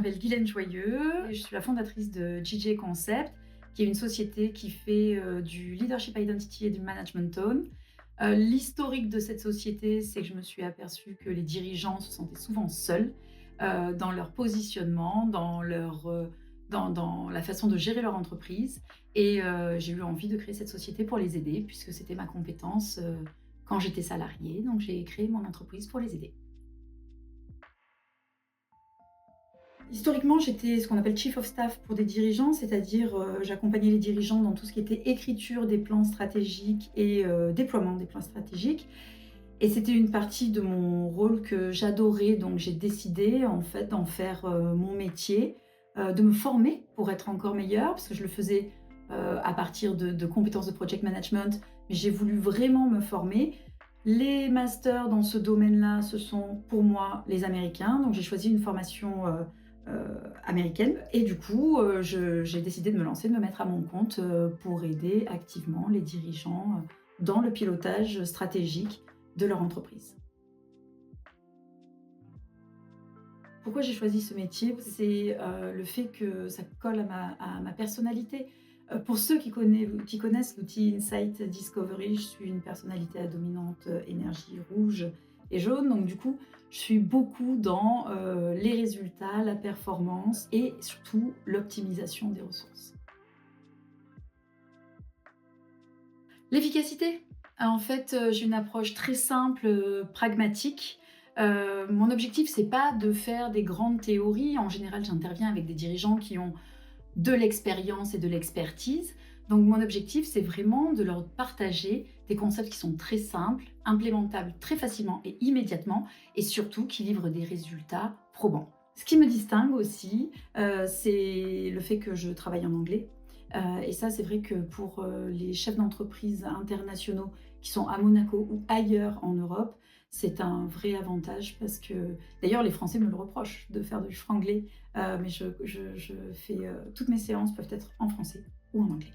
m'appelle Guylaine Joyeux, et je suis la fondatrice de JJ Concept, qui est une société qui fait du leadership identity et du management tone. L'historique de cette société, c'est que je me suis aperçue que les dirigeants se sentaient souvent seuls dans leur positionnement, dans la façon de gérer leur entreprise. Et j'ai eu envie de créer cette société pour les aider, puisque c'était ma compétence quand j'étais salariée. Donc j'ai créé mon entreprise pour les aider. Historiquement, j'étais ce qu'on appelle chief of staff pour des dirigeants, c'est-à-dire j'accompagnais les dirigeants dans tout ce qui était écriture des plans stratégiques et déploiement des plans stratégiques. Et c'était une partie de mon rôle que j'adorais, donc j'ai décidé en fait d'en faire mon métier, de me former pour être encore meilleure, parce que je le faisais à partir de compétences de project management, mais j'ai voulu vraiment me former. Les masters dans ce domaine-là, ce sont pour moi les Américains, donc j'ai choisi une formation américaine. Et du coup, j'ai décidé de me lancer, de me mettre à mon compte pour aider activement les dirigeants dans le pilotage stratégique de leur entreprise. Pourquoi j'ai choisi ce métier? C'est le fait que ça colle à ma personnalité. Pour ceux qui connaissent l'outil Insight Discovery, je suis une personnalité à dominante énergie rouge et jaune. Donc du coup, je suis beaucoup dans les résultats, la performance et surtout l'optimisation des ressources. L'efficacité. En fait, j'ai une approche très simple, pragmatique. Mon objectif, c'est pas de faire des grandes théories. En général, j'interviens avec des dirigeants qui ont de l'expérience et de l'expertise. Donc mon objectif, c'est vraiment de leur partager des concepts qui sont très simples, implémentables très facilement et immédiatement, et surtout qui livrent des résultats probants. Ce qui me distingue aussi, c'est le fait que je travaille en anglais. Et ça, c'est vrai que pour les chefs d'entreprise internationaux qui sont à Monaco ou ailleurs en Europe, c'est un vrai avantage parce que, d'ailleurs, les Français me le reprochent de faire du franglais, mais toutes mes séances peuvent être en français ou en anglais.